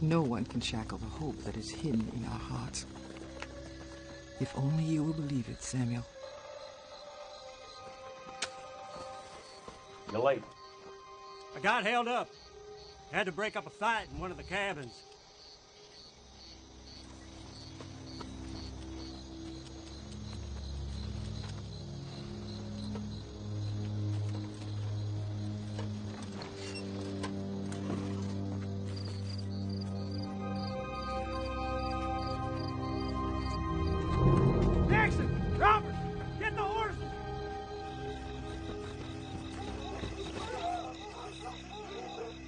No one can shackle the hope that is hidden in our hearts. If only you will believe it, Samuel. You're late. I got held up. Had to break up a fight in one of the cabins. Jackson! Robert! Get the horses!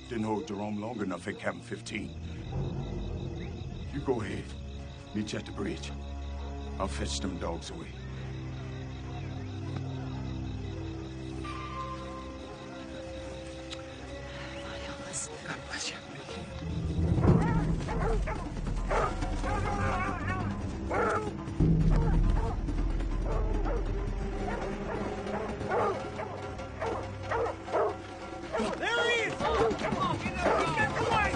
Didn't hold Jerome long enough at Camp 15. You go ahead. Meet you at the bridge. I'll fetch them dogs away. Lord help us. God bless you. There he is! Come on, get away!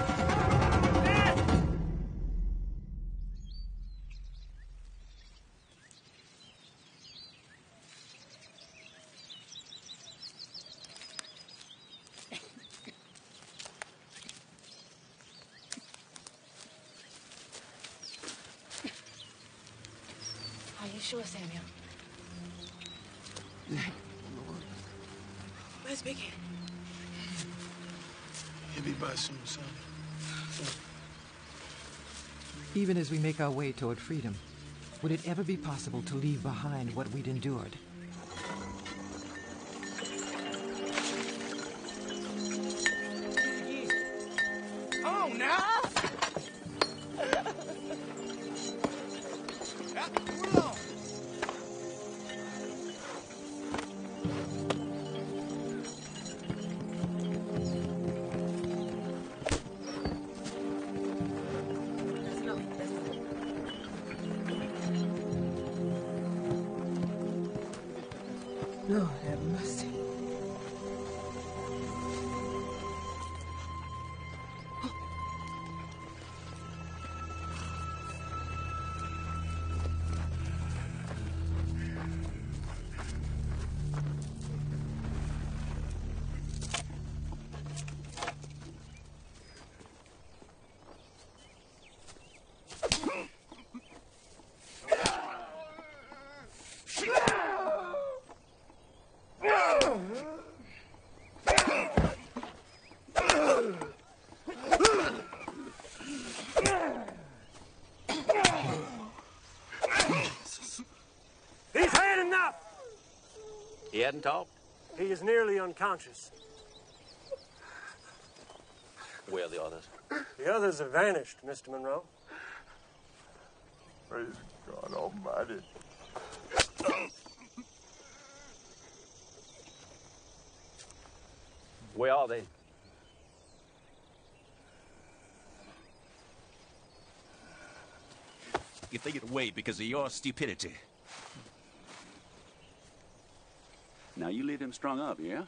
Are you sure, Samuel? Where's Mickey? He'll be by soon, son. Even as we make our way toward freedom, would it ever be possible to leave behind what we'd endured? Oh, now! Lord have mercy. He's had enough! He hadn't talked? He is nearly unconscious. Where are the others? The others have vanished, Mr. Monroe. Praise God Almighty. Where are they? If they get away because of your stupidity. Now you leave him strung up, yeah?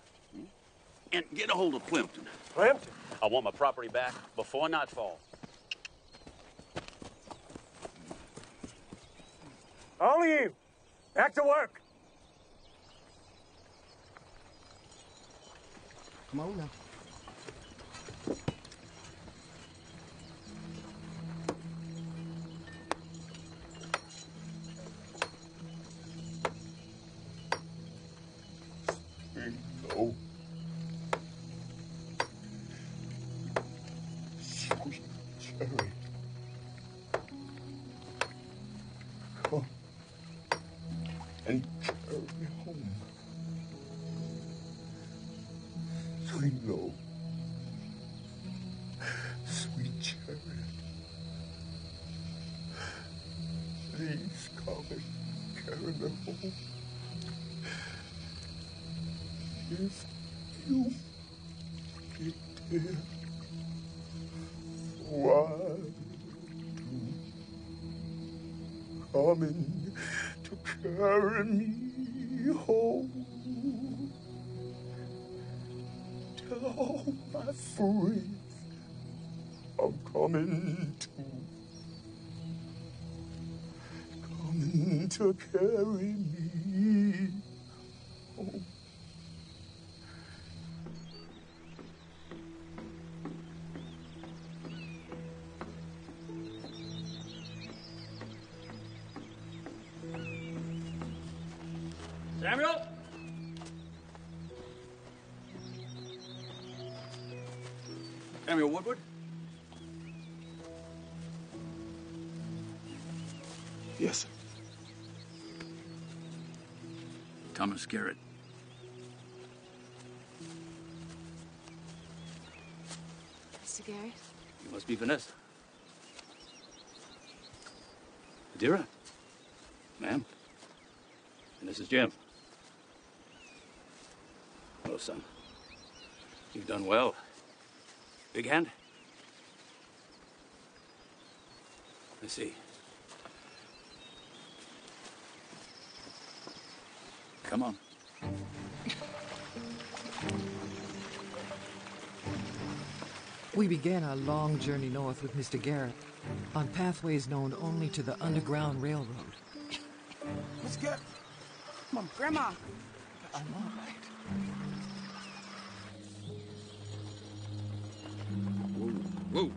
And get a hold of Plimpton. Plimpton? I want my property back before nightfall. All of you, back to work. Come on now. No. Sweet cherry. Come and carry me home. Sweet Lo. Sweet cherry. Please come and carry me home. If you get there, why do coming to carry me home? Tell all my friends I'm coming to carry me home. Samuel? Samuel Woodward? Yes, sir. Thomas Garrett. Mr. Garrett? You must be Vanessa. Adira? Ma'am? And this is Jim. Hello, son. You've done well. Big hand? I see. Come on. We began our long journey north with Mr. Garrett on pathways known only to the Underground Railroad. Let's get. Come on, Grandma. I'm all right. Whoa.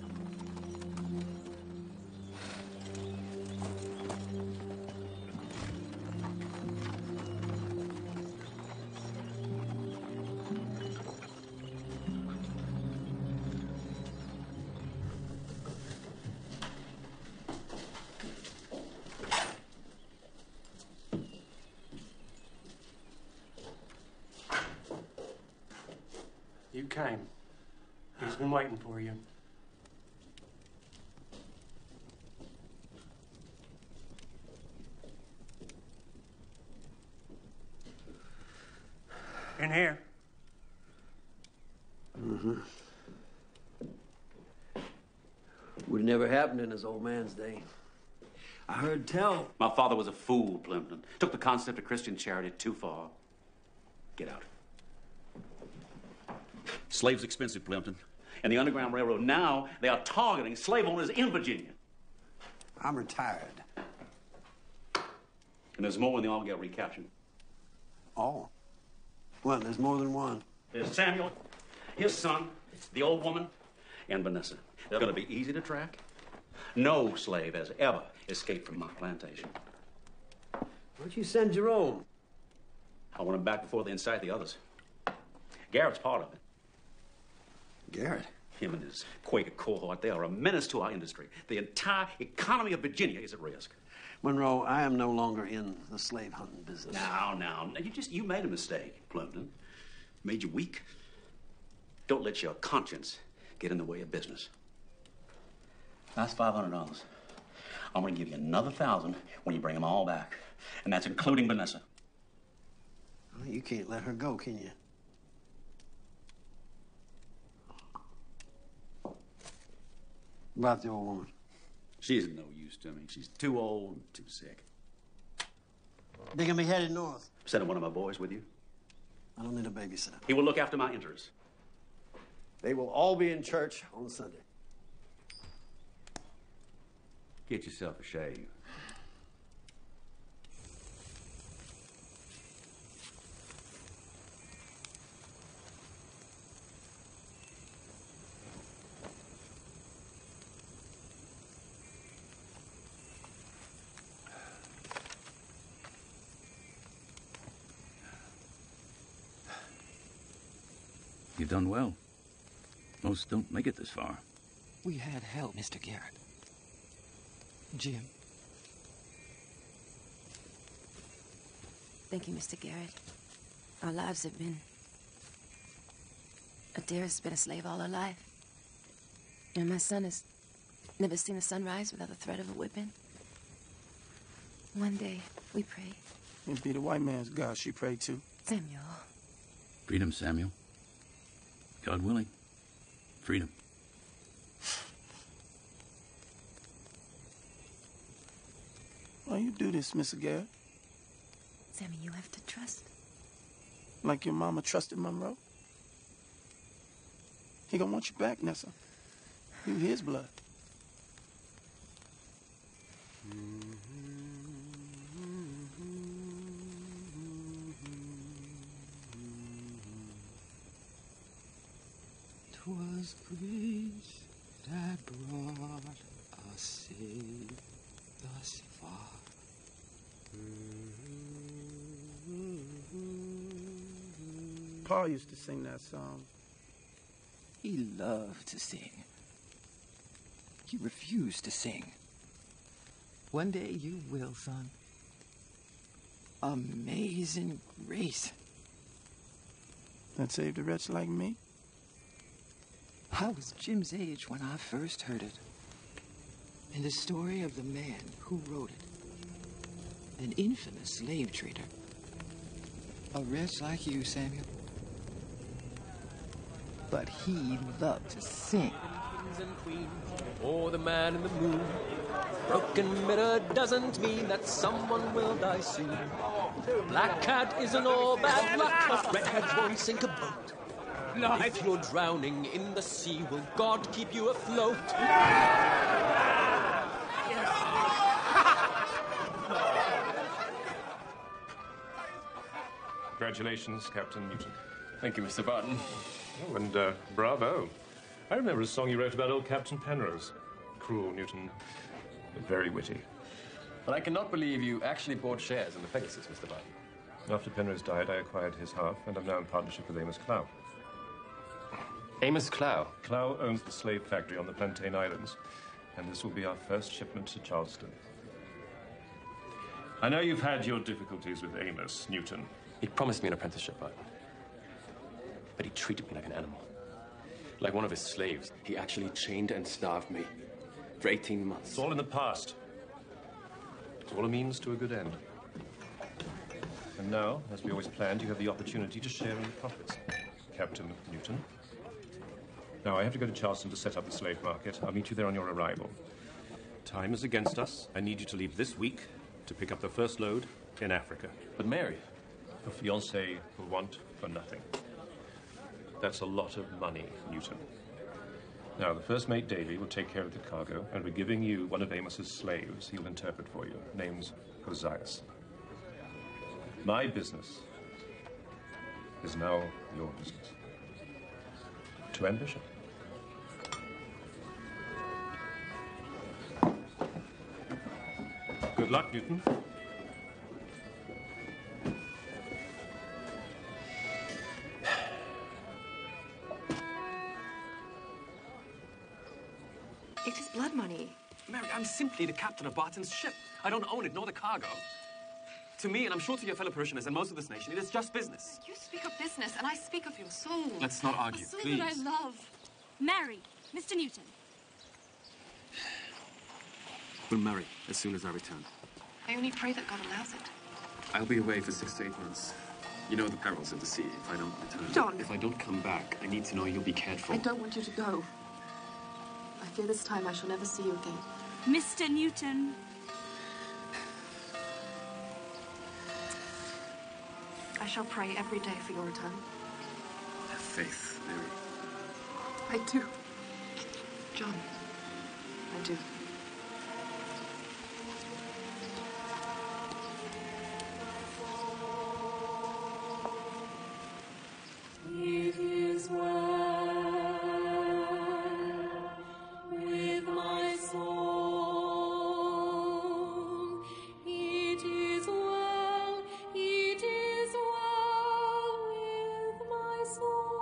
You came. He's been waiting for you. In here. Would never happen in his old man's day. I heard tell. My father was a fool, Plimpton. Took the concept of Christian charity too far. Get out. Slaves expensive, Plimpton. And the Underground Railroad, now they are targeting slave owners in Virginia. I'm retired. And there's more when they all get recaptured. Oh. Well, there's more than one. There's Samuel, his son, the old woman, and Vanessa. They're going to be easy to track. No slave has ever escaped from my plantation. Why don't you send Jerome? I want him back before they incite the others. Garrett's part of it. Garrett? Him and his Quaker cohort, they are a menace to our industry. The entire economy of Virginia is at risk. Monroe, I am no longer in the slave hunting business. Now, you made a mistake, Plimpton. Made you weak. Don't let your conscience get in the way of business. That's $500. I'm going to give you another 1,000 when you bring them all back. And that's including Vanessa. Well, you can't let her go, can you? About the old woman. She isn't no use to me. She's too old and too sick. They're gonna be headed north. Sending one of my boys with you. I don't need a babysitter. He will look after my interests. They will all be in church on Sunday. Get yourself a shave. You've done well. Most don't make it this far. We had help, Mr. Garrett. Jim. Thank you, Mr. Garrett. Our lives have been... Adira's been a slave all her life. And my son has never seen the sun rise without the threat of a whipping. One day, we pray. It'd be the white man's God she prayed to. Samuel. Freedom, Samuel. God willing. Freedom. Why you do this, Mr. Garrett? Sammy, you have to trust. Like your mama trusted Monroe? He gonna want you back, Nessa. You his blood. 'Twas grace that brought us safe thus far. Paul used to sing that song. He loved to sing. He refused to sing. One day you will, son. Amazing grace. That saved a wretch like me? I was Jim's age when I first heard it. And the story of the man who wrote it. An infamous slave trader. A wretch like you, Samuel. But he loved to sing. Kings and queens, or the man in the moon. Broken mirror doesn't mean that someone will die soon. Black cat isn't all bad luck, but redheads won't sink a boat. If you're drowning in the sea, will God keep you afloat? Congratulations, Captain Newton. Thank you, Mr. Barton. Oh, and bravo. I remember a song you wrote about old Captain Penrose. Cruel, Newton, but very witty. But I cannot believe you actually bought shares in the Pegasus, Mr. Barton. After Penrose died, I acquired his half, and I'm now in partnership with Amos Clow. Amos Clow? Clow owns the slave factory on the Plantain Islands, and this will be our first shipment to Charleston. I know you've had your difficulties with Amos, Newton. He promised me an apprenticeship, Barton. But he treated me like an animal. Like one of his slaves. He actually chained and starved me for 18 months. It's all in the past. It's all a means to a good end. And now, as we always planned, you have the opportunity to share in the profits, Captain Newton. Now, I have to go to Charleston to set up the slave market. I'll meet you there on your arrival. Time is against us. I need you to leave this week to pick up the first load in Africa. But Mary? Your fiancée will want for nothing. That's a lot of money, Newton. Now, the first mate, Davy, will take care of the cargo, and we're giving you one of Amos's slaves. He'll interpret for you. Name's Ozias. My business is now your business. To ambition. Good luck, Newton. It is blood money. Mary, I'm simply the captain of Barton's ship. I don't own it, nor the cargo. To me, and I'm sure to your fellow parishioners and most of this nation, it is just business. You speak of business, and I speak of your soul. Let's not argue, a soul please. that I love. Marry, Mr. Newton. We'll marry as soon as I return. I only pray that God allows it. I'll be away for 6 to 8 months. You know the perils of the sea if I don't return. John. If I don't come back, I need to know you'll be cared for. I don't want you to go. I fear this time I shall never see you again. Mr. Newton. I shall pray every day for your return. Have faith, Mary. I do. John, I do. It is well with my soul. It is well with my soul.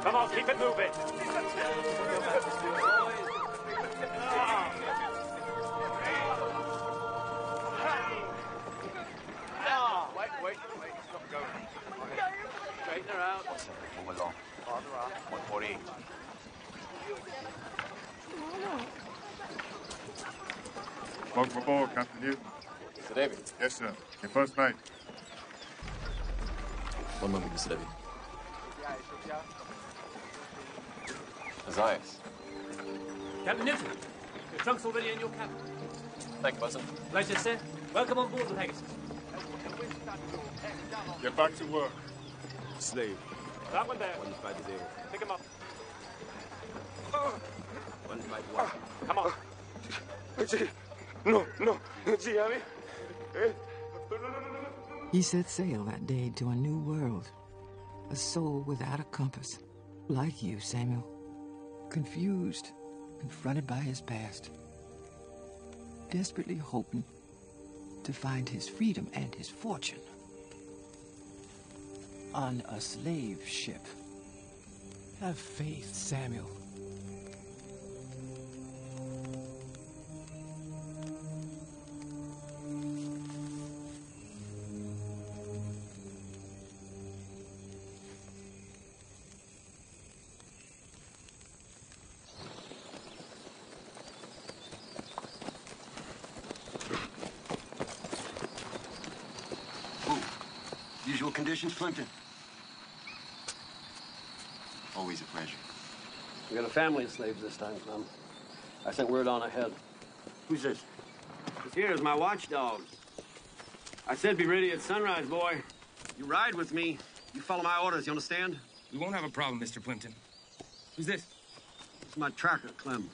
Come on, keep it moving. Wait. Stop going. Straighten her out. Move along. Farther up. 148. Welcome aboard, Captain Newton. Mr. Davy. Yes, sir. Your first mate. One moment, Mr. Davy. Matthias. Captain Newton, your trunk's already in your cabin. Thank you, Bosun. Pleasure, sir. Welcome on board the Pegasus. Get back to work. Slave. That one there. 150. Pick him up. 151. Come on. He set sail that day to a new world. A soul without a compass. Like you, Samuel. Confused, confronted by his past. Desperately hoping to find his freedom and his fortune on a slave ship. Have faith, Samuel. Usual conditions, Plimpton? Always a pleasure. We got a family of slaves this time, Clem. I sent word on ahead. Who's this? This here is my watchdog. I said be ready at sunrise, boy. You ride with me. You follow my orders, you understand? We won't have a problem, Mr. Plimpton. Who's this? It's my tracker, Clem.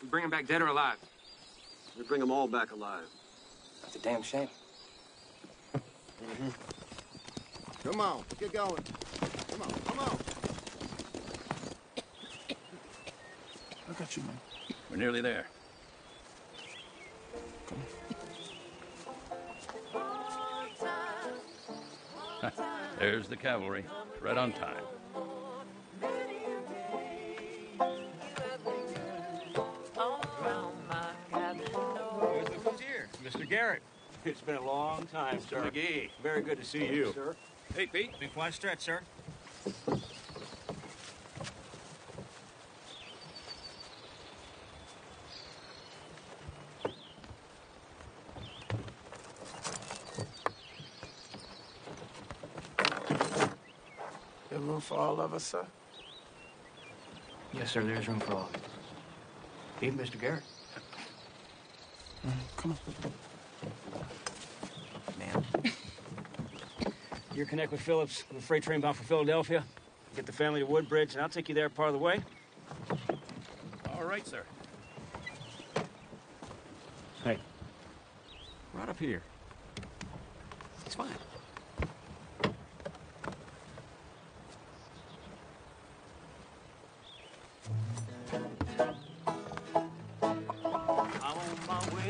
We bring him back dead or alive? We bring them all back alive. That's a damn shame. Mm-hmm. Come on, get going. Come on. I got you, man. We're nearly there. There's the cavalry, right on time. Who's here? Mr. Garrett. It's been a long time, sir. McGee. Very good to see you. Sir. Hey, Pete. Big fly stretch, sir. There's room for all of us, sir? Yes, sir, there's room for all. Even Mr. Garrett. Come on. You connect with Phillips with a freight train bound for Philadelphia. Get the family to Woodbridge, and I'll take you there part of the way. All right, sir. Hey, right up here. It's fine.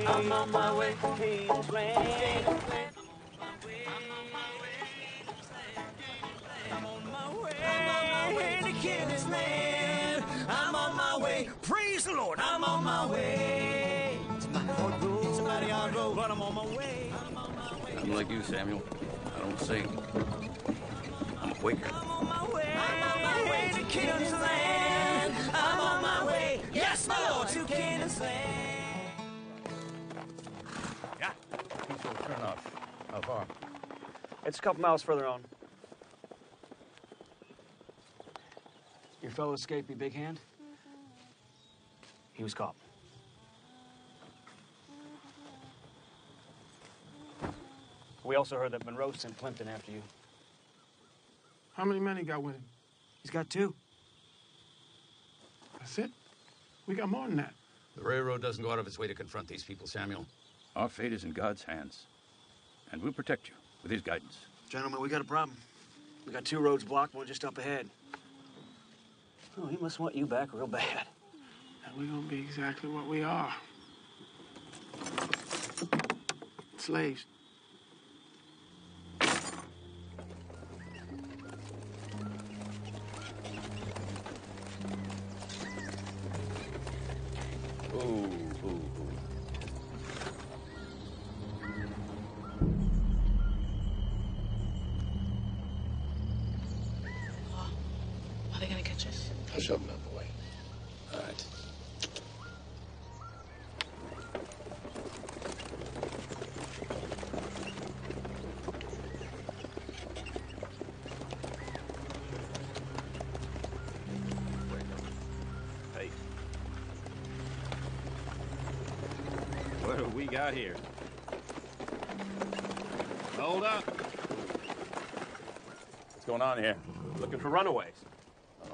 I'm on my way to King's Land. I'm on my way to King's Land. I'm on my way. Praise the Lord. I'm on my way. Somebody on the road. Somebody on the road. But I'm on my way. I'm like you, Samuel. I don't sing. I'm a Quaker. I'm on my way to King's Land. I'm on my way. Yes, my Lord, to King's Land. Yeah. Turn off. How far? It's a couple miles further on. Your fellow escaped me, Big Hand? He was caught. We also heard that Monroe sent Plimpton after you. How many men he got with him? He's got 2. That's it? We got more than that. The railroad doesn't go out of its way to confront these people, Samuel. Our fate is in God's hands. And we'll protect you with his guidance. Gentlemen, we got a problem. We got 2 roads blocked, one just up ahead. Oh, he must want you back real bad. And we're gonna be exactly what we are. Slaves. Are they gonna catch us? Hush up now, boy. All right. Hey. What have we got here? Hold up. What's going on here? Looking for runaways.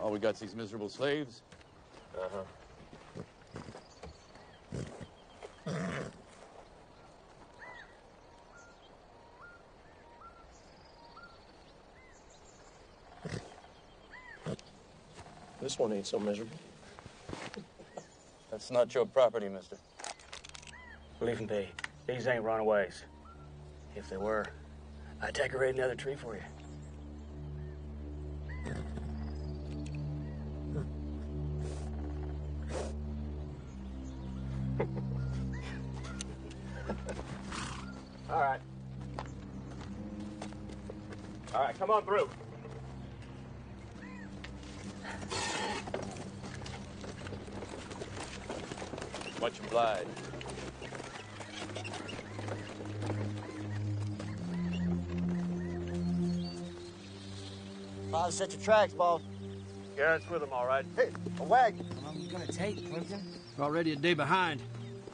All we got's these miserable slaves. Uh-huh. This one ain't so miserable. That's not your property, mister. Leave them be. These ain't runaways. If they were, I'd decorate another tree for you. All right. All right, come on through. Much obliged. Father, set your tracks, boss. Garrett's with them, all right. Hey, a wagon. How long are you gonna take, Plimpton? We're already a day behind.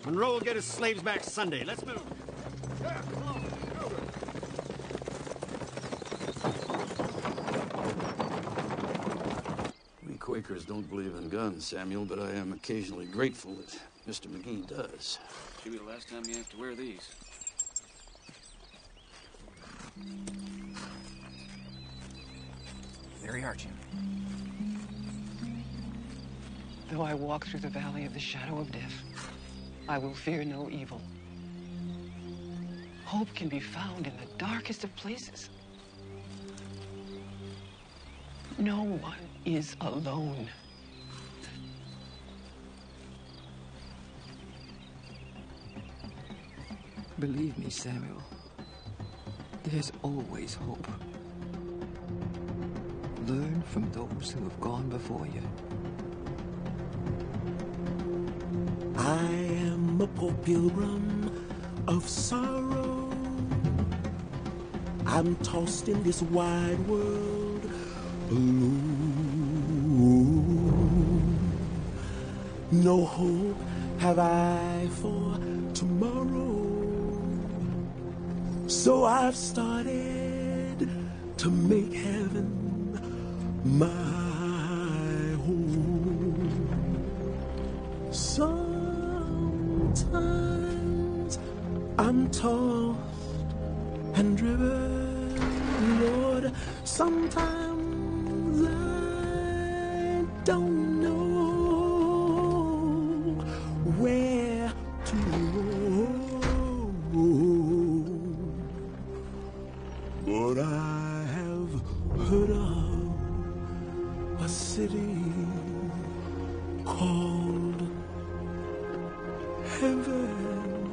Monroe will get his slaves back Sunday. Let's move. We Quakers don't believe in guns, Samuel, but I am occasionally grateful that Mr. McGee does. Should be the last time you have to wear these. There we are, Jim. Though I walk through the valley of the shadow of death, I will fear no evil. Hope can be found in the darkest of places. No one is alone. Believe me, Samuel, there's always hope. Learn from those who have gone before you. I am a poor pilgrim of sorrow. I'm tossed in this wide world alone. No hope have I for tomorrow. So I've started to make heaven my home. Sometimes I'm tossed and driven, Lord. Sometimes I don't know where to go. But I have heard of a city called heaven,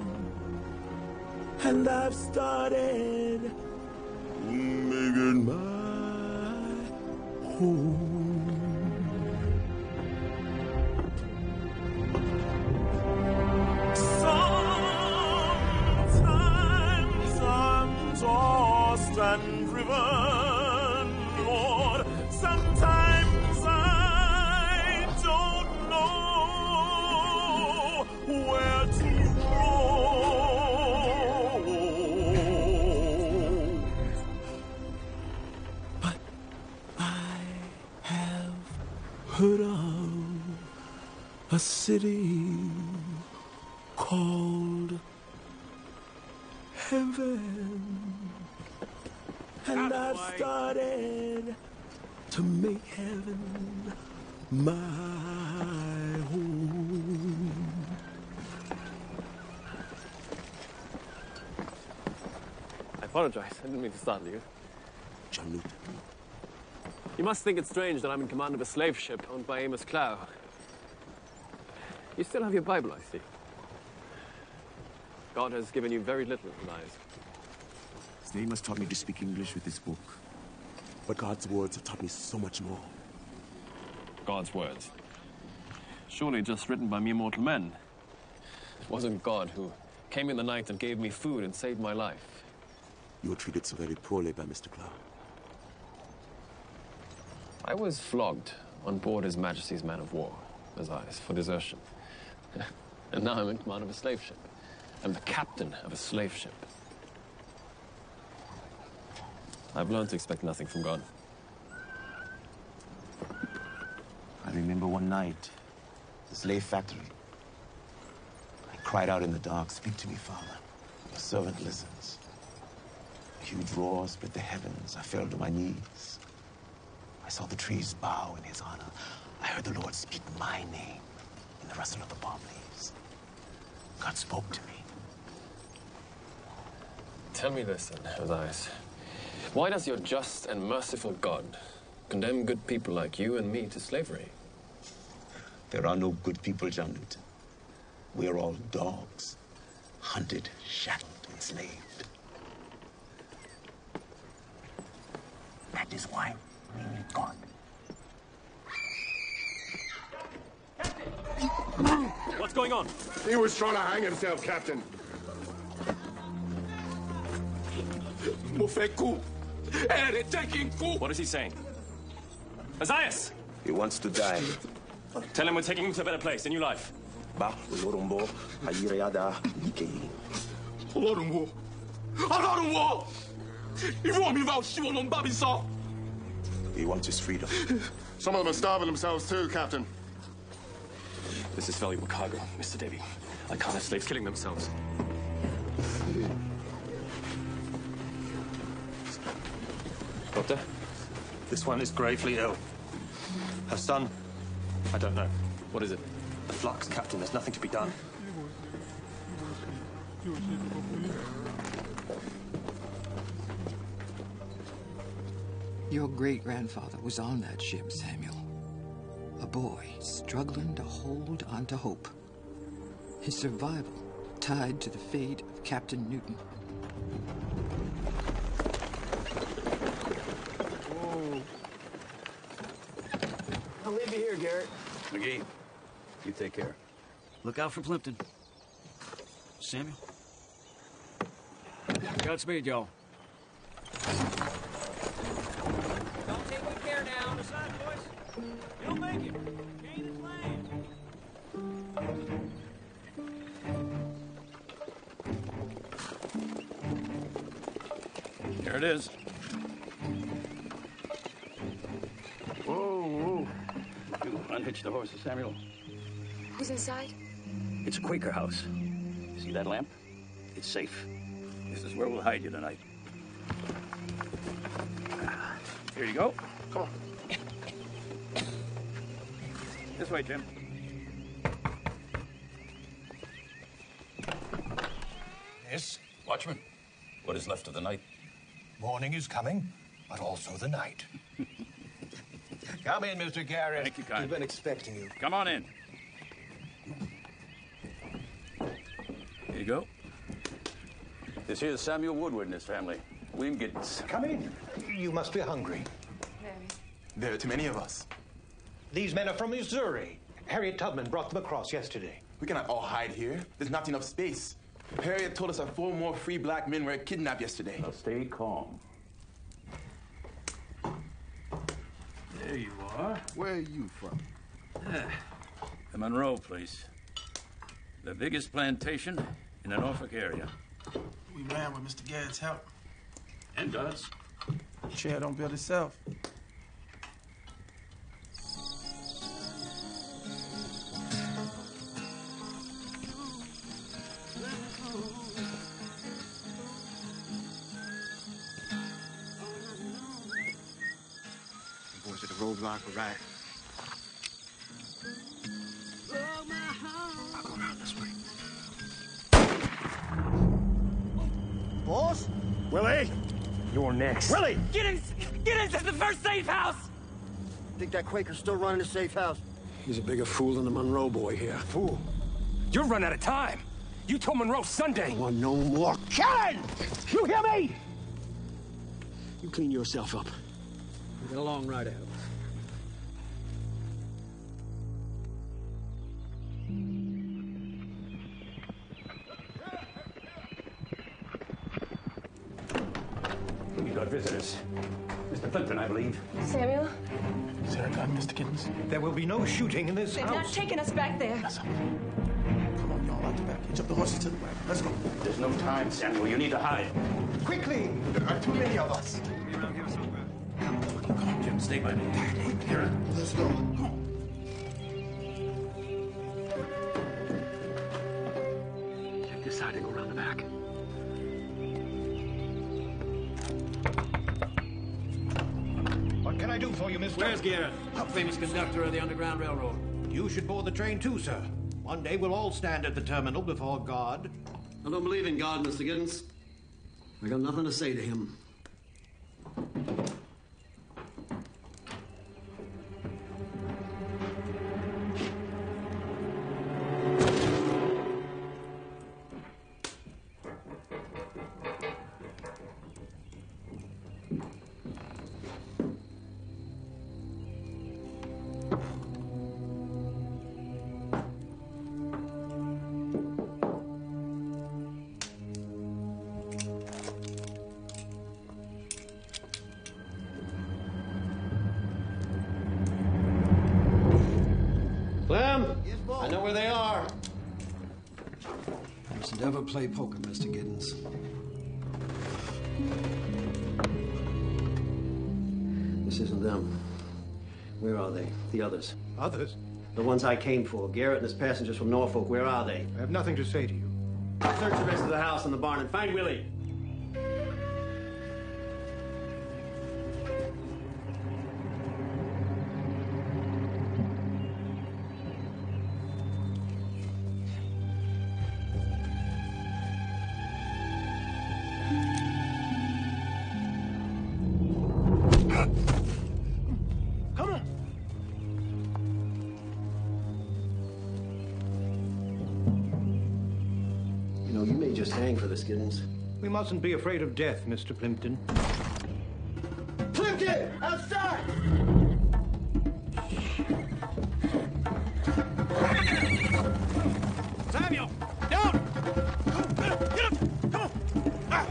and I've started making my home. Sometimes I'm tossed and driven, Lord. Sometimes I don't know where to go. But I have heard of a city called heaven, and I've started to make heaven my home. I apologize. I didn't mean to startle you. John Newton. You must think it strange that I'm in command of a slave ship owned by Amos Clow. You still have your Bible, I see. God has given you very little, Elias. His name has taught me to speak English with this book. But God's words have taught me so much more. God's words? Surely just written by mere mortal men. It wasn't God who came in the night and gave me food and saved my life. You were treated so very poorly by Mr. Cloud. I was flogged on board His Majesty's man of war, Ozias, for desertion. And now I'm in command of a slave ship. I'm the captain of a slave ship. I've learned to expect nothing from God. I remember one night, the slave factory. I cried out in the dark, "Speak to me, Father." Your servant listens. A huge roar split the heavens. I fell to my knees. I saw the trees bow in His honor. I heard the Lord speak my name in the rustle of the palm leaves. God spoke to me. Tell me this, then, Ozias. Why does your just and merciful God condemn good people like you and me to slavery? There are no good people, John Newton. We are all dogs, hunted, shackled, enslaved. That is why we need God. What's going on? He was trying to hang himself, Captain. What is he saying? Ozias! He wants to die. Tell him we're taking him to a better place, a new life. Olorumbo, Ayiriada, Ikei. Olorumbo. Olorumbo! He wants his freedom. Some of them are starving themselves too, Captain. This is valuable cargo, Mr. Davy. I can't have slaves killing themselves. Doctor, this one is gravely ill. Her son, I don't know. What is it? The flux, Captain. There's nothing to be done. Your great-grandfather was on that ship, Samuel. A boy struggling to hold onto hope. His survival tied to the fate of Captain Newton. I'll leave you here, Garrett. McGee, you take care. Look out for Plimpton. Samuel? Godspeed, y'all. Don't take good care now. On the side, boys. You'll make it. Gain is land. There it is. Whoa. You unhitch the horses, Samuel. Who's inside? It's a Quaker house. See that lamp? It's safe. This is where we'll hide you tonight. Here you go. Come on. This way, Jim. Yes? Watchman, what is left of the night? Morning is coming, but also the night. Come in, Mr. Garrett. Thank you, Con. We've been expecting you. Come on in. Here you go. This here's Samuel Woodward and his family. William Giddens. Come in. You must be hungry. Very. There are too many of us. These men are from Missouri. Harriet Tubman brought them across yesterday. We cannot all hide here. There's not enough space. Harriet told us that 4 more free black men were kidnapped yesterday. Now stay calm. There you are. Where are you from? The Monroe place. The biggest plantation in the Norfolk area. We ran with Mr. Garrett's help. And God's. Chair don't build itself. The boys at the roadblock were right. I'll go around this way. Boss? Willie! You're next. Willie! Get in! Get into the first safe house! Think that Quaker's still running the safe house? He's a bigger fool than the Monroe boy here. Fool? You're running out of time. You told Monroe Sunday. I want no more killing! You hear me? You clean yourself up. We've got a long ride ahead of us. You got visitors. Mr. Plimpton, I believe. Samuel? Is there a gun, Mr. Giddens? There will be no shooting in this They've house. not taken us back there. Come on, y'all, out the back. Hitch up the horses to the wagon. Let's go. There's no time, Samuel. You need to hide. Quickly! There are too many of us. Come on, Jim. Stay by me. Here. Let's go. Check this side and go around the back. What can I do for you, mister? Where's Garrett, famous conductor of the Underground Railroad? You should board the train too, sir. One day we'll all stand at the terminal before God. I don't believe in God, Mr. Giddens. I got nothing to say to him. Clem, I know where they are. You must never play poker, Mr. Giddens. This isn't them. Where are they? The others. Others? The ones I came for. Garrett and his passengers from Norfolk. Where are they? I have nothing to say to you. Search the rest of the house and the barn and find Willie. Come on! You know, you may just hang for this, Giddens. We mustn't be afraid of death, Mr. Plimpton. Plimpton! Outside! Samuel! Down! Get up! Come on! Ah.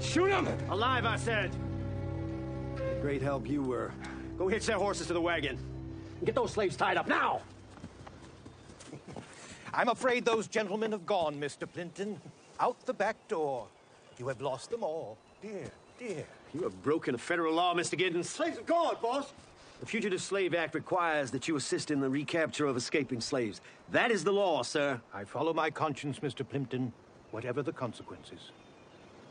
Shoot him! Alive, I said. Great help you were. Go hitch their horses to the wagon. Get those slaves tied up now! I'm afraid those gentlemen have gone, Mr. Plimpton. Out the back door. You have lost them all. Dear, dear. You have broken a federal law, Mr. Giddens. Slaves are gone, boss. The Fugitive Slave Act requires that you assist in the recapture of escaping slaves. That is the law, sir. I follow my conscience, Mr. Plimpton, whatever the consequences.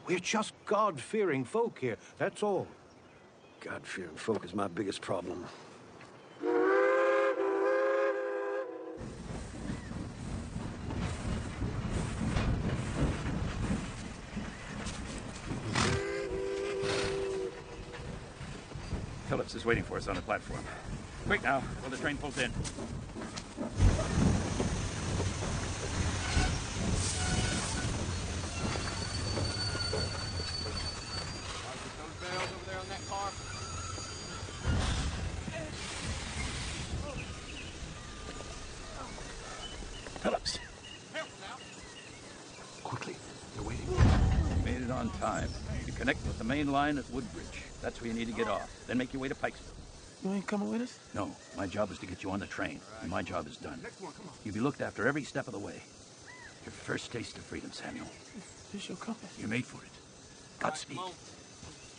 We're just God-fearing folk here, that's all. God-fearing folk is my biggest problem. Phillips is waiting for us on the platform. Quick now, while the train pulls in. Phillips! Quickly, they're waiting. You made it on time. You connect with the main line at Woodbridge. That's where you need to get off. Then make your way to Pikesville. You ain't coming with us? No, my job is to get you on the train. And my job is done. You'll be looked after every step of the way. Your first taste of freedom, Samuel. This your company. You're made for it. Godspeed.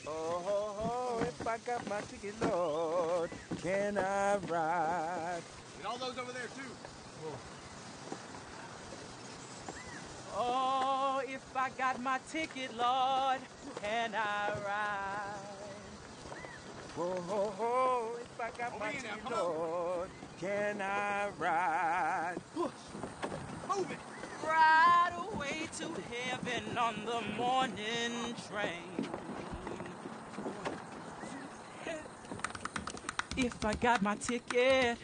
Oh, if I got my ticket, Lord, can I ride? Get all those over there, too. Oh, if I got my ticket, Lord, can I ride? Oh, if I got my ticket, Lord, can I ride? Move it. Ride away to heaven on the morning train. If I got my ticket,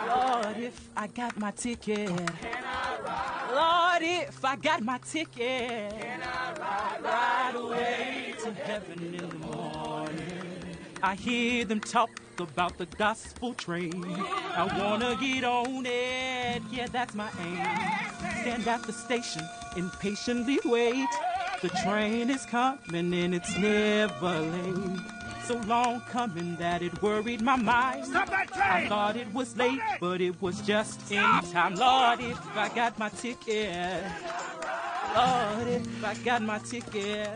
Lord, if I got my ticket, Lord, if I got my ticket, ride away to heaven in the morning. I hear them talk about the gospel train. I wanna get on it, yeah, that's my aim. Stand at the station and patiently wait. The train is coming and it's never late. So long coming that it worried my mind. Stop that train! I thought it was late, but it was just in time. Lord, if I got my ticket. Lord, if I got my ticket.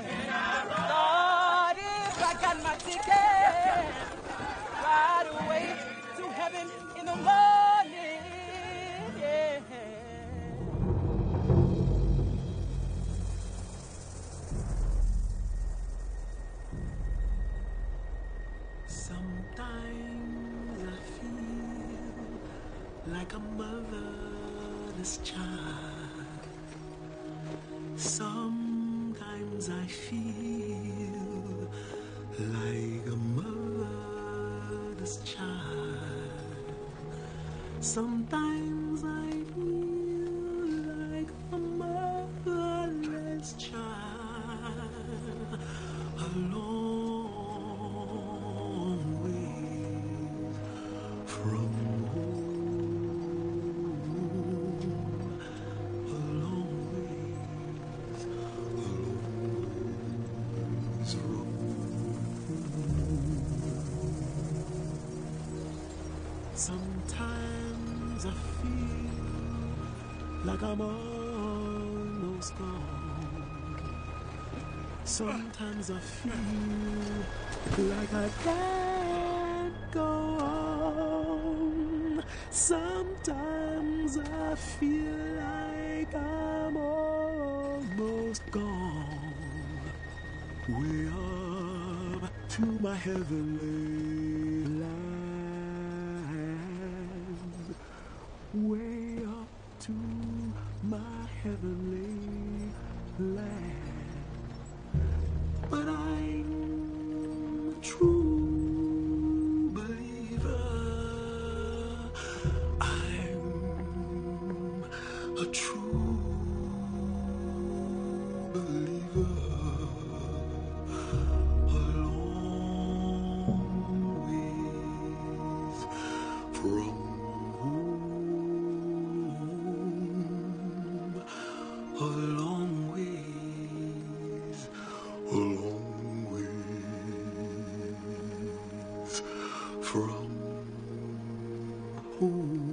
Lord, if I got my ticket. Ride away to heaven in the morning. Yeah. Sometimes I feel like a motherless child. Sometimes I feel like a motherless child. Sometimes I feel like a motherless child. Alone from home, along ways from sometimes I feel like I'm almost gone. Sometimes I feel like I can't go on. Sometimes I feel like I'm almost gone. Way up to my heavenly land. Way up to my heavenly land. But I'm a true believer. I'm a true believer. A long ways from home. A long ways. A long ways from home.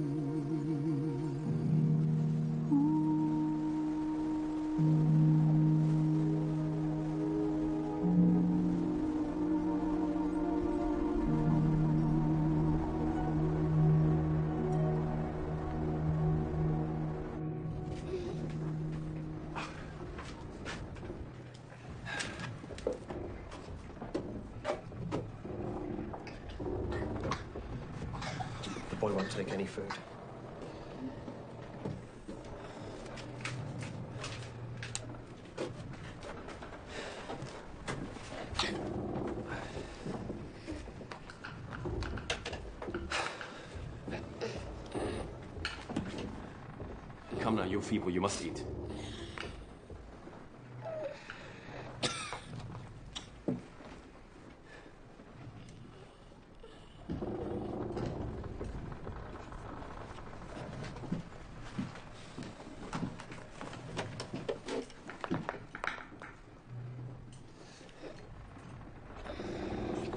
The boy won't take any food. Come now, you're feeble, you must eat.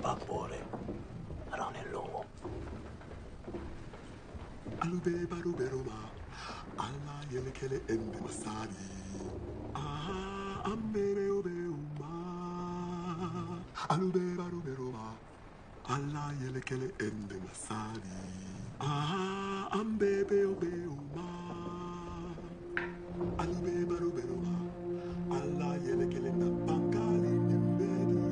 Papore, ranello. Alube baruberoma, alla yelekele ende masadi. Ah, ambere obeuma. Alube baruberoma, alla yelekele ende masadi. Ah, ambebe obeuma. Alube baruberoma, alla yelekele na bangali nimbedi.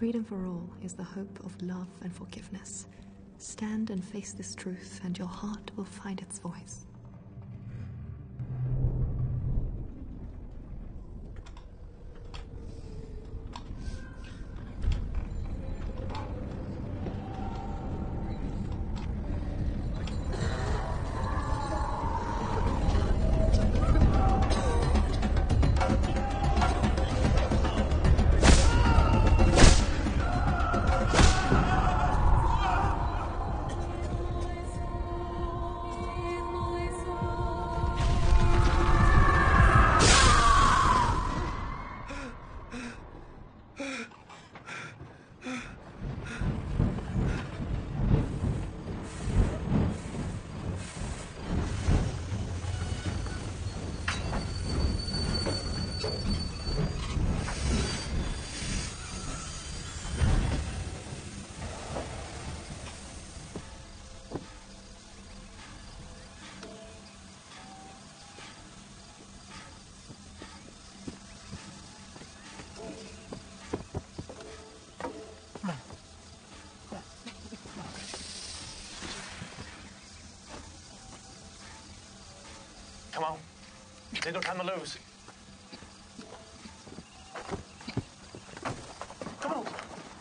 Freedom for all is the hope of love and forgiveness. Stand and face this truth, and your heart will find its voice. Come on. Little time to lose. Come on.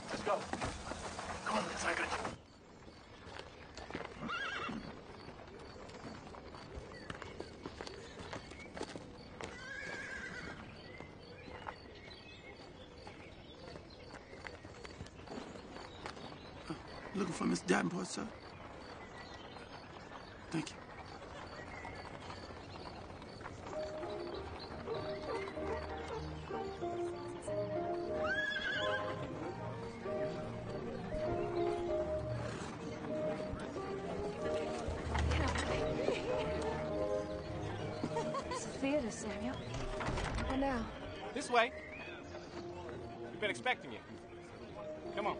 Let's go. Come on, let's go. Looking for Miss Davenport, sir. Thank you. It's the theater, Samuel. What now? This way. We've been expecting you. Come on.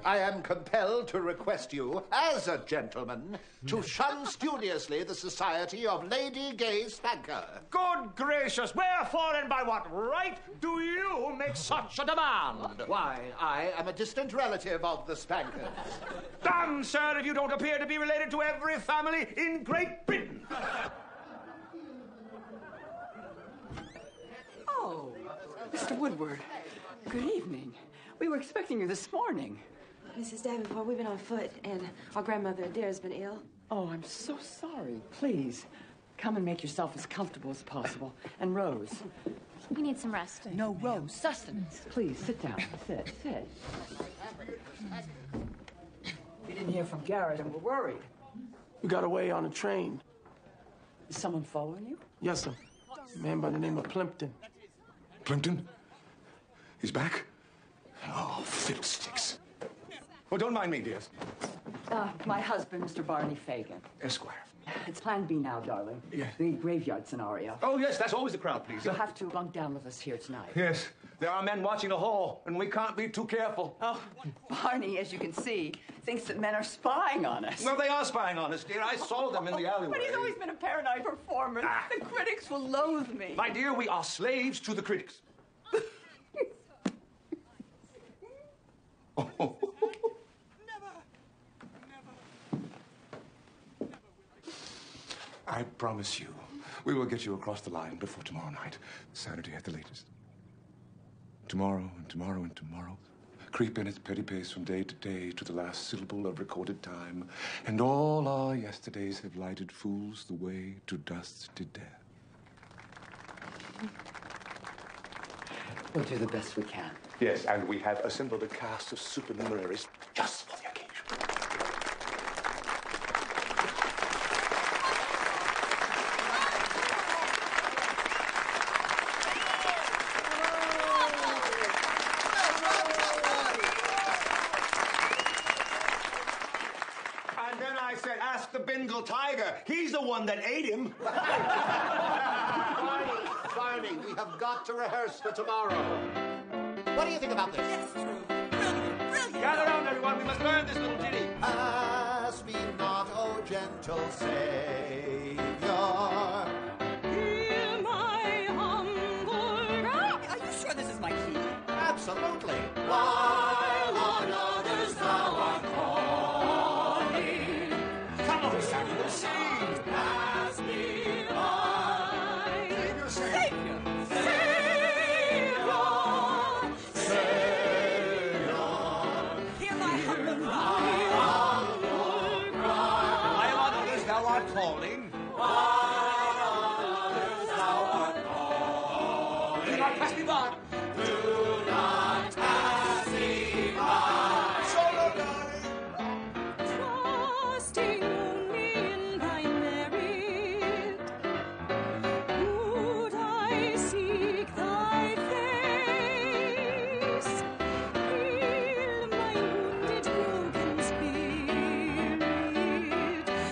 I am compelled to request you, as a gentleman, to shun studiously the society of Lady Gay Spanker. Good gracious, wherefore and by what right do you make such a demand? Why, I am a distant relative of the Spankers. Damn, sir, if you don't appear to be related to every family in Great Britain. Oh, Mr. Woodward, good evening. We were expecting you this morning. Mrs. Davenport, we've been on foot, and our grandmother Adair's been ill. Oh, I'm so sorry. Please, come and make yourself as comfortable as possible. And Rose. We need some rest. No, Rose, sustenance. Please, sit down. Sit. We didn't hear from Garrett, and we're worried. We got away on a train. Is someone following you? Yes, sir. A man by the name of Plimpton. Plimpton? He's back? Oh, fiddlesticks. Well, don't mind me, dears. My husband, Mr. Barney Fagan. Esquire. It's plan B now, darling. Yes. The graveyard scenario. Oh, yes, that's always the crowd, please. You'll have to bunk down with us here tonight. Yes, there are men watching the hall, and we can't be too careful. Oh, Barney, as you can see, thinks that men are spying on us. Well, they are spying on us, dear. I saw them in the alleyway. But he's always been a paranoid performer. The critics will loathe me. My dear, we are slaves to the critics. I promise you, we will get you across the line before tomorrow night. Saturday at the latest. Tomorrow and tomorrow and tomorrow. Creep in at petty pace from day to day to the last syllable of recorded time. And all our yesterdays have lighted fools the way to dust to death. We'll do the best we can. Yes, and we have assembled a cast of supernumeraries just for the occasion. And then I said, ask the Bengal tiger. He's the one that ate him. Barney, we have got to rehearse for tomorrow. What do you think about this? Yes, true. Brilliant. Gather round, everyone. We must learn this little ditty. Ask me not, O gentle Savior. Hear my humble absolutely. While on others thou art calling. Come on, Samuel, sing. Pass me by. Savior, sing. Savior. Hear my humble cry. While on others thou art calling. Do not pass me by. Do not pass me by. Solo, darling. Trusting only in thy merit, would I seek thy face. Heal my wounded, broken spirit.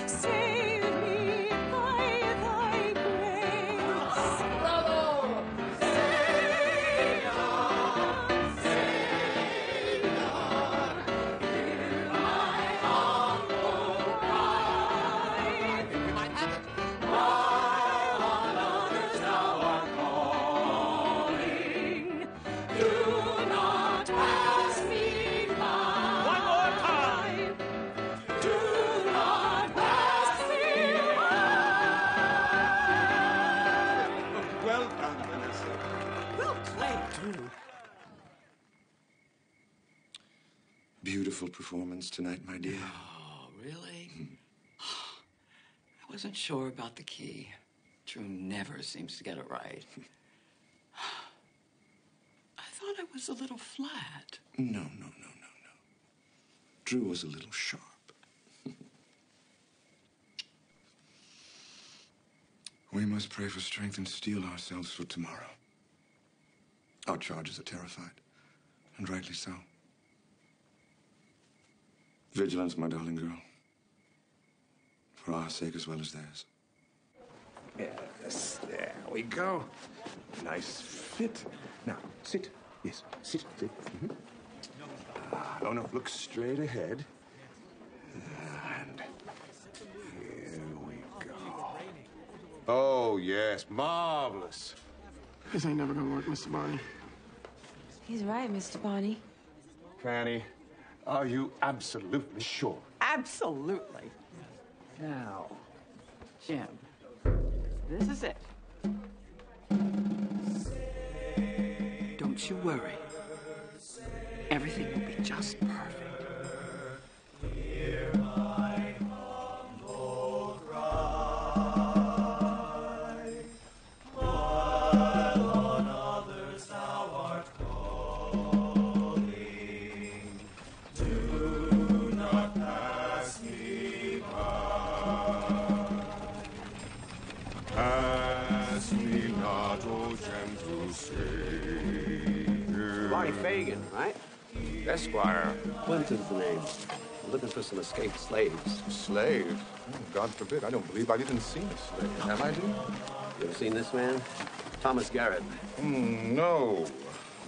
Save me by thy grace. Bravo! Well done, Vanessa. Well played, too. Beautiful performance tonight, my dear. Oh, really? I wasn't sure about the key. Drew never seems to get it right. I thought I was a little flat. No. Drew was a little sharp. We must pray for strength and steel ourselves for tomorrow. Our charges are terrified, and rightly so. Vigilance, my darling girl. For our sake as well as theirs. Yes, there we go. Nice fit. Now, sit. Yes, sit. Oh, no, look straight ahead. And here we go. Oh, yes, marvelous. This ain't never gonna work, Mr. Barney. He's right, Mr. Barney. Franny, are you absolutely sure? Absolutely. Now, Jim, this is it. Don't you worry. Everything will be just perfect. Pass me not, O gentle Savior. Barney Fagan, right? Esquire. Clinton's the name. We're looking for some escaped slaves. Slave? God forbid. I don't believe I've even seen a slave. Have I, dear? You ever seen this man? Thomas Garrett. No.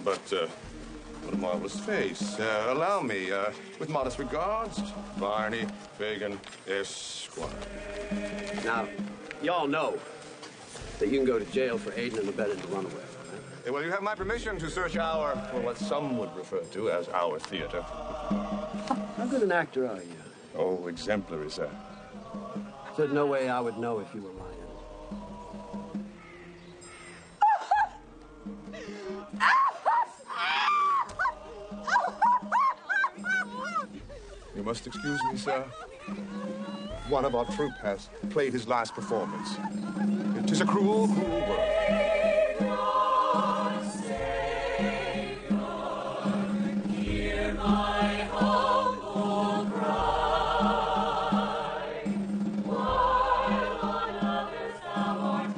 But, what a marvelous face. Allow me, with modest regards, Barney Fagan, Esquire. Now, y'all know that you can go to jail for aiding and abetting the runaway. Right? Well, you have my permission to search our, well, what some would refer to as our theater. How good an actor are you? Oh, exemplary, sir. There's no way I would know if you were lying. You must excuse me, sir. One of our troupe has played his last performance. It is a cruel, cruel world. Hear my humble cry, while on others thou art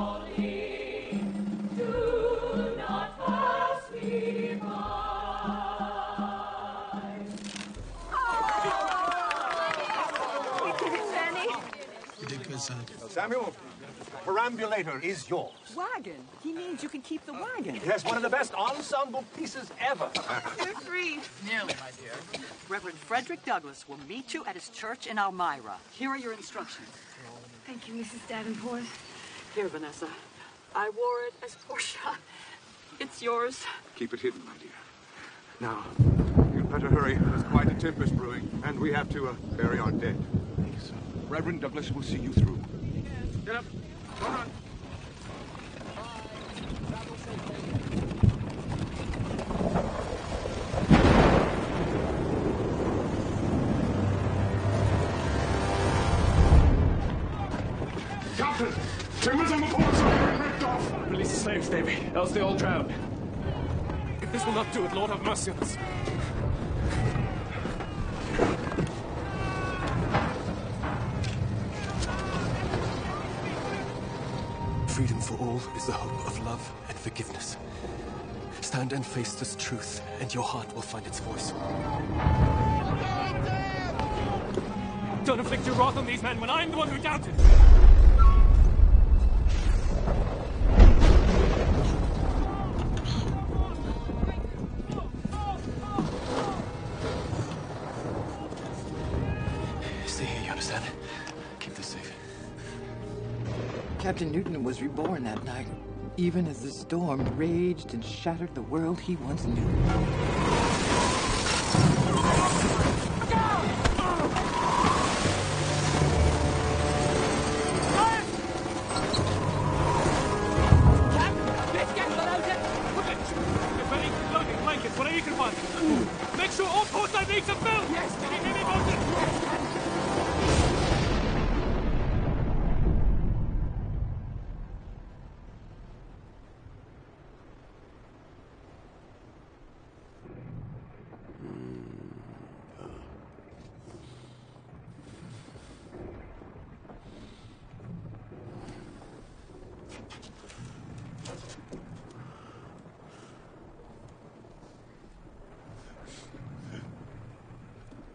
calling. Do not pass me by. You did good, son. Samuel, perambulator is yours. Wagon. He means you can keep the wagon. Yes, one of the best ensemble pieces ever. You're free. Nearly, my dear. Reverend Frederick Douglass will meet you at his church in Elmira. Here are your instructions. Thank you, Mrs. Davenport. Here, Vanessa. I wore it as Portia It's yours. Keep it hidden, my dear. Now, you'd better hurry. There's quite a tempest brewing, and we have to bury our dead. Thank you, sir. Reverend Douglas will see you through. Get up. Go on. Captain! Timbers on the port side are ripped off! Release the slaves, Davy, else they all drown. If this will not do it, Lord have mercy on us. Freedom for all is the hope of love and forgiveness. Stand and face this truth, and your heart will find its voice. Don't inflict your wrath on these men when I'm the one who doubted. Stay here, you understand? Keep this safe. Captain Newton was reborn that night, even as the storm raged and shattered the world he once knew. Whatever you can find. Make sure all ports I need some fill! Yes! Can you hear me, Bolton? Yes,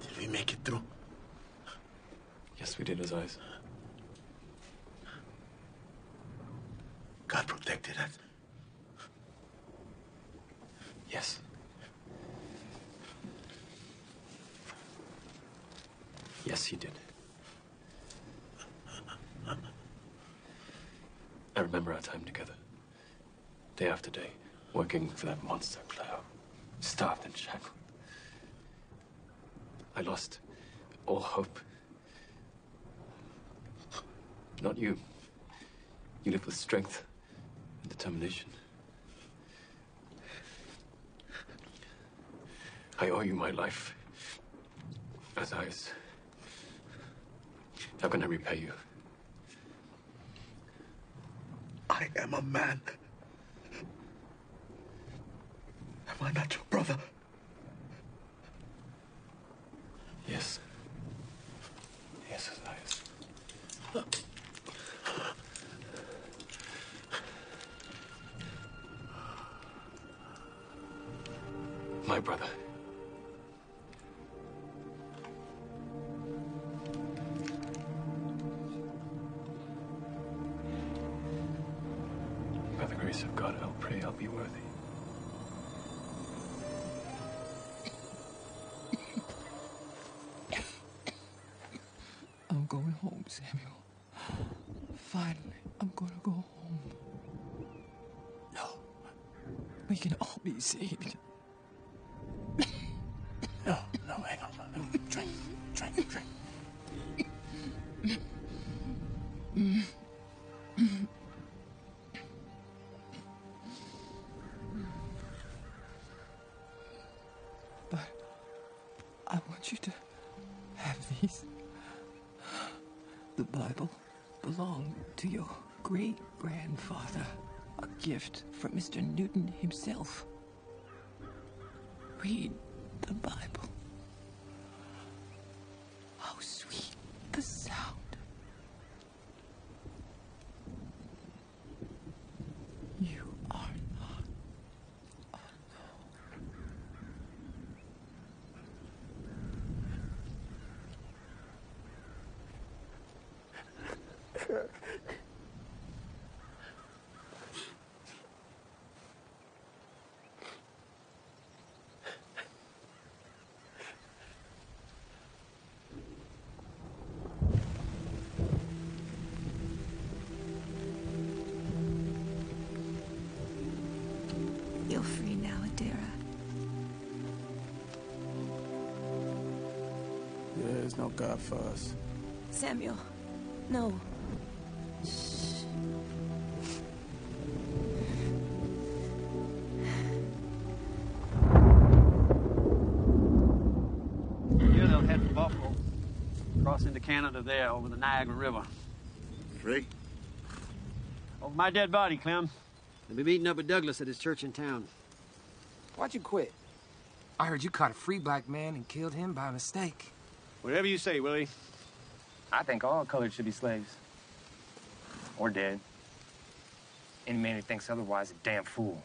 Did we make it through? Yes, we did, Aziz. God protected us. Yes. Yes, he did. I remember our time together. Day after day, working for that monster Cleo. Starved and shackled. I lost all hope. Not you. You live with strength and determination. I owe you my life. Aziz. How can I repay you? I am a man. Am I not your brother? Yes. Yes, Aziz. My brother. By the grace of God, I'll pray I'll be worthy. I'm going home, Samuel. Finally, I'm gonna go home. No. We can all be saved. No, hang on. Drink. But I want you to have these. The Bible belonged to your great-grandfather. A gift from Mr. Newton himself. Read the Bible. How sweet the sound. You are not alone. There's no God for us. Samuel, no. Here they'll head for Buffalo. Cross into Canada there over the Niagara River. Free? Over my dead body, Clem. They'll be meeting up with Douglas at his church in town. Why'd you quit? I heard you caught a free black man and killed him by mistake. Whatever you say, Willie. I think all colored should be slaves. Or dead. Any man who thinks otherwise is a damn fool.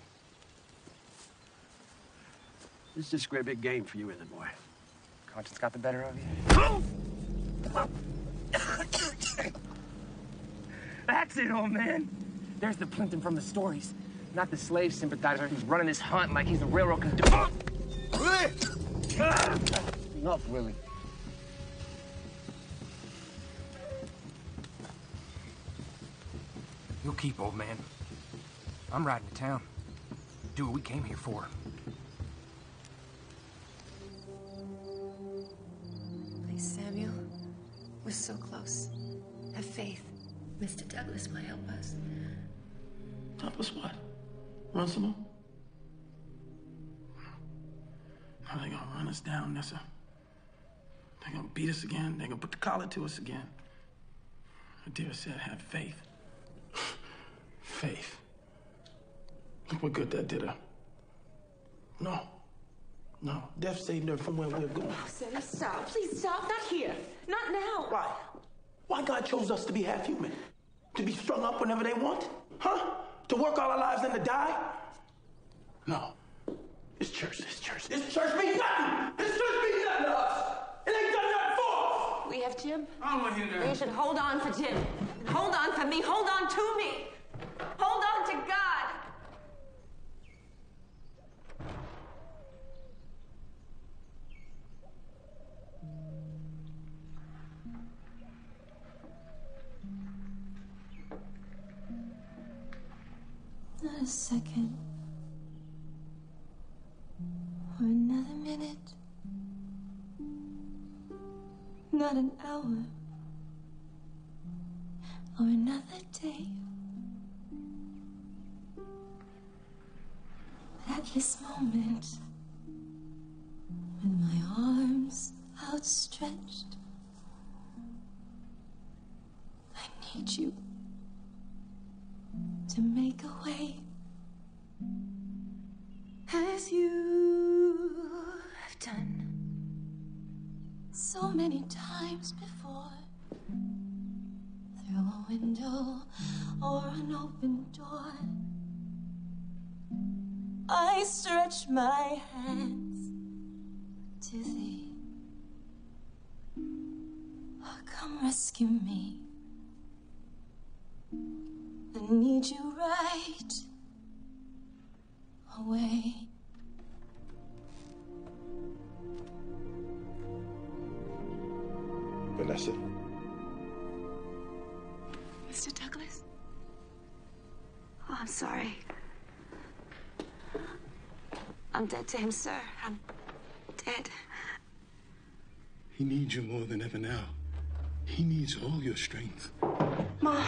This is just a great big game for you, isn't it, boy? Conscience got the better of you? That's it, old man. There's the Plimpton from the stories. Not the slave sympathizer who's running this hunt like he's a railroad conductor. Enough, Willie. You'll keep, old man. I'm riding to town. Do what we came here for. Please, Samuel. We're so close. Have faith. Mr. Douglas will help us. Help us what? Runcible? Now they're gonna run us down, Nessa. They're gonna beat us again. They're gonna put the collar to us again. Adira said, have faith. Faith. Look what good that did her. No. No. Death saved her from where we're going. Oh, Sammy, stop. Please stop. Not here. Not now. Why? Why God chose us to be half human? To be strung up whenever they want? Huh? To work all our lives and to die? No. It's church. This church means nothing. This church means nothing to us. It ain't done nothing for us. We have Jim. I don't want to hear that. You should hold on for Jim. Hold on for me. Hold on to me. Hold on to God. Not a second. Or another minute. Not an hour. Or another day. At this moment, with my arms outstretched, I need you to make a way, as you have done so many times before, through a window or an open door. I stretch my hands to thee. Oh, come rescue me. I need you right away. Vanessa? Mr. Douglas? Oh, I'm sorry. I'm dead to him, sir. I'm dead. He needs you more than ever now. He needs all your strength. Ma,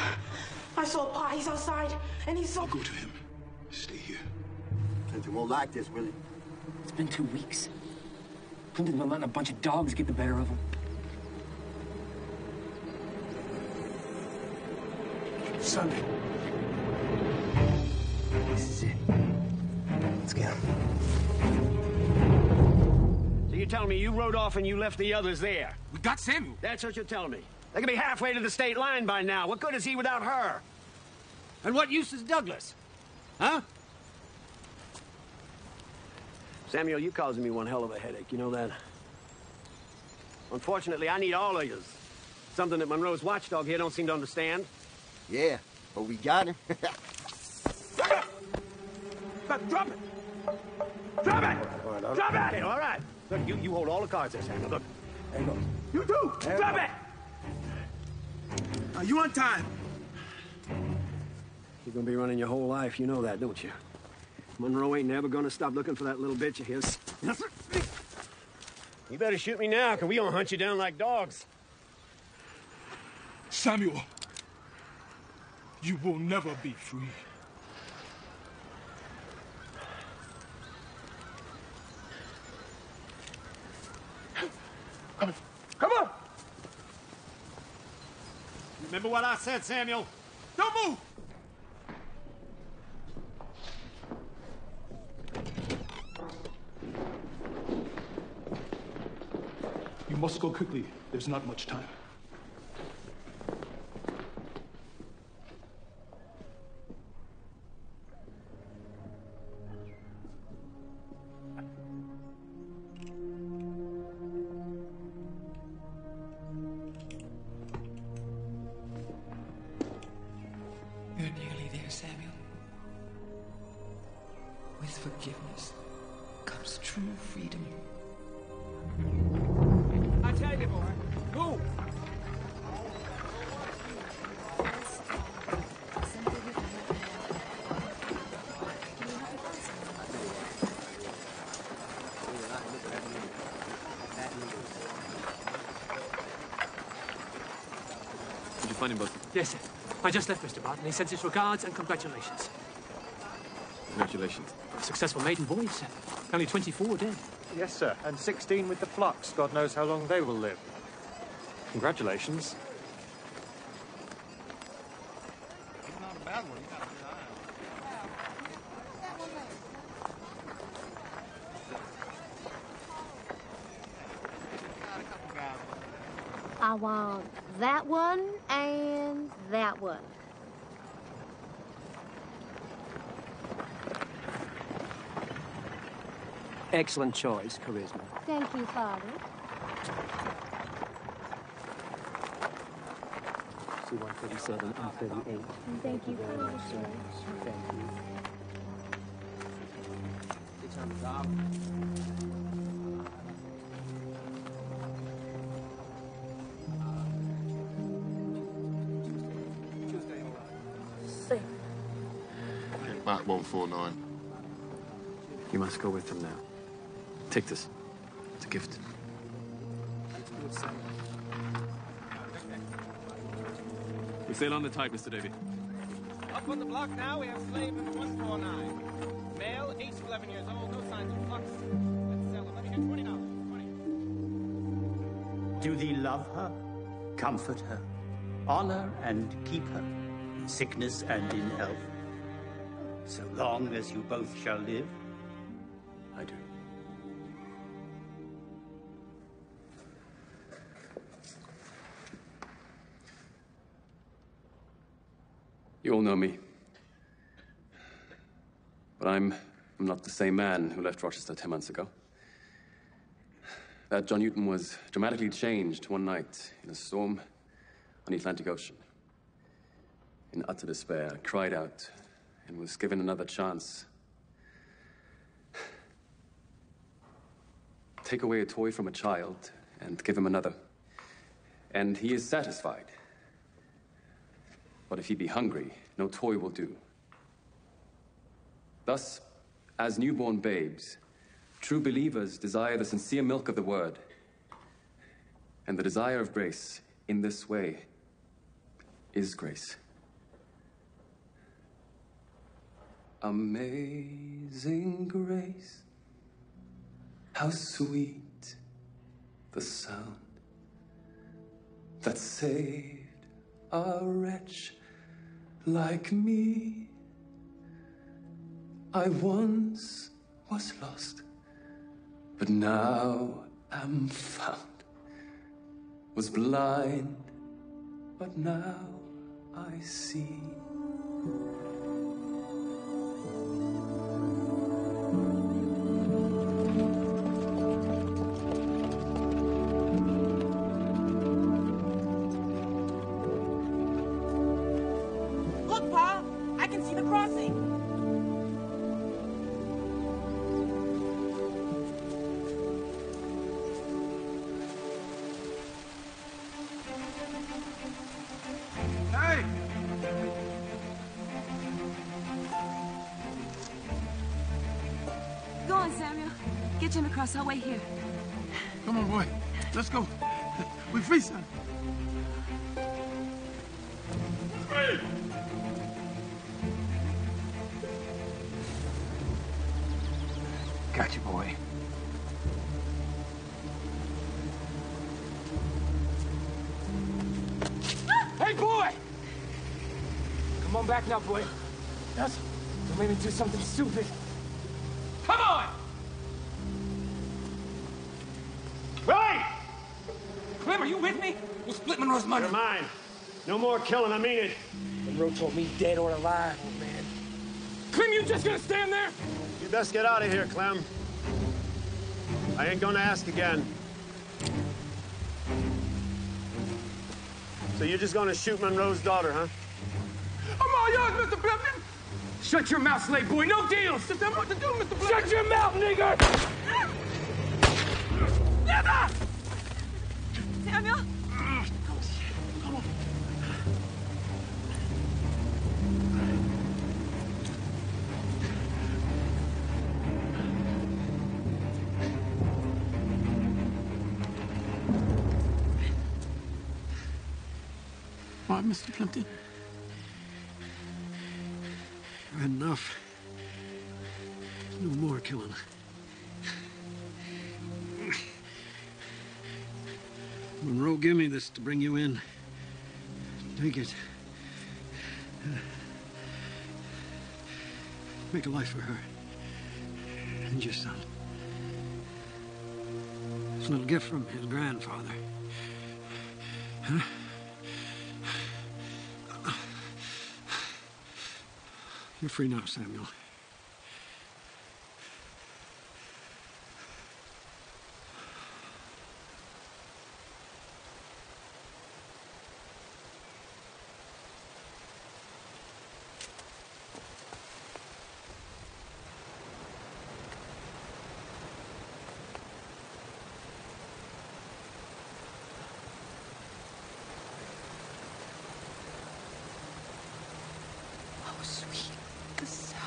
I saw Pa. He's outside, and he's so... I'll go to him. Stay here. Clinton won't like this, will he? It's been 2 weeks. Clinton's been letting a bunch of dogs get the better of him. Sunday. This is it. Let's get him. So you're telling me you rode off and you left the others there? We got Samuel. That's what you're telling me. They could be halfway to the state line by now. What good is he without her? And what use is Douglas? Huh? Samuel, you're causing me one hell of a headache. You know that? Unfortunately, I need all of yous. Something that Monroe's watchdog here don't seem to understand. Yeah, but we got him. Drop it! Drop it! Drop it! Okay, all right. Look, you hold all the cards there, Samuel. Look. There you go. You too! Drop it! You on time. You're gonna be running your whole life, you know that, don't you? Monroe ain't never gonna stop looking for that little bitch of his. You better shoot me now, because we gonna hunt you down like dogs. Samuel, you will never be free. Come on! Remember what I said, Samuel? Don't move! You must go quickly. There's not much time. You're nearly there, Samuel. With forgiveness comes true freedom. I tell you, boy, move! Did you find him, Buster? Yes, sir. I just left Mr. Barton. He sends his regards and congratulations. Congratulations. A successful maiden voyage, sir. Only 24 dead. Yes, sir, and 16 with the flux. God knows how long they will live. Congratulations. I want that one and that one. Excellent choice, Charisma. Thank you, Father. C-137 and 38. Thank you, Father. Thank you. Mark 149. You must go with them now. Take this. It's a gift. We sail on the tide, Mr. Davy. Up on the block now, we have slave in 149. Male, 8 to 11 years old, no signs of flux. Let's sell him. Let me get $20. Do thee love her, comfort her, honor and keep her, in sickness and in health, so long as you both shall live? I do. You all know me. But I'm not the same man who left Rochester 10 months ago. That John Newton was dramatically changed one night in a storm on the Atlantic Ocean. In utter despair, I cried out and was given another chance. Take away a toy from a child and give him another, and he is satisfied. But if he be hungry, no toy will do. Thus, as newborn babes, true believers desire the sincere milk of the word, and the desire of grace in this way is grace. Amazing grace, how sweet the sound that saved a wretch like me. I once was lost, but now am found. Was blind, but now I see. Look, Pa! I can see the crossing. Hey! Go on, Samuel. Get Jim across. I'll wait here. Come on, boy. Let's go. We free, son. Free! Got you, boy. Hey, boy! Come on back now, boy. Yes? Don't make me do something stupid. Come on! Willie! Clem, are you with me? We'll split Monroe's money. You're mine. No more killing, I mean it. Monroe told me dead or alive, old man. Clem, you just gonna stand there? You best get out of here, Clem. I ain't gonna ask again. So you're just gonna shoot Monroe's daughter, huh? I'm all yours, Mr. Plimpton. Shut your mouth, slave boy. No deals. Tell me what to do, Mr. Plimpton. Shut your mouth, nigger! Never! Samuel? Come on. All right, Mr. Plimpton. I've had enough. No more killing. Monroe gave me this to bring you in. Take it. Make a life for her. And your son. It's a little gift from his grandfather. Huh? You're free now, Samuel. Oh, sweet. The sound.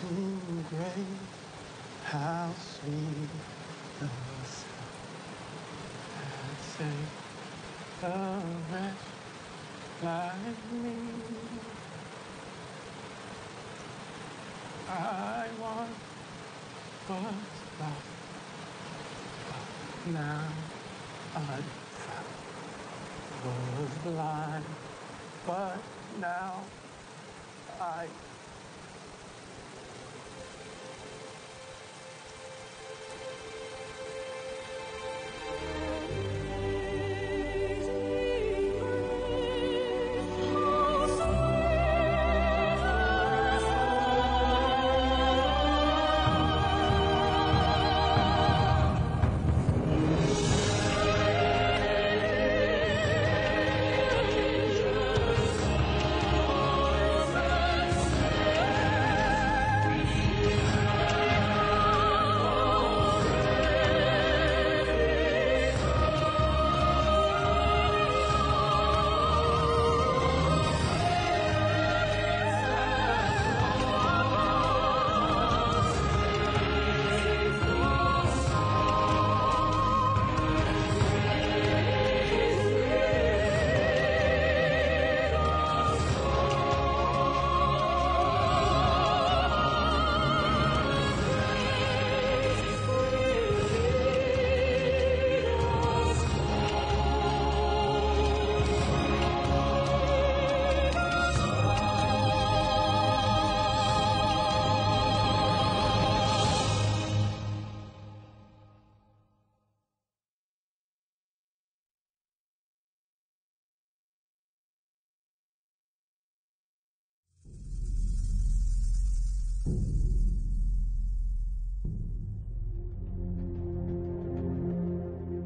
Amazing grace, how sweet the sound that saved a wretch like me. I once was lost, but now I'm found. Was blind, but now I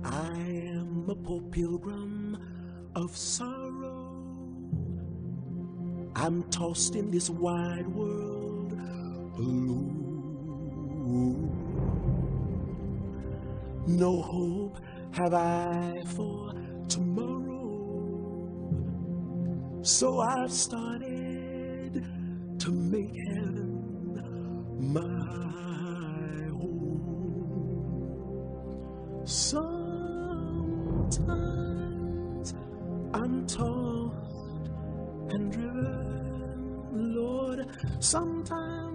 I am a poor pilgrim of sorrow. I'm tossed in this wide world alone. No hope have I for tomorrow, so I've started to make heaven my home. Sometimes I'm tossed and driven, Lord, sometimes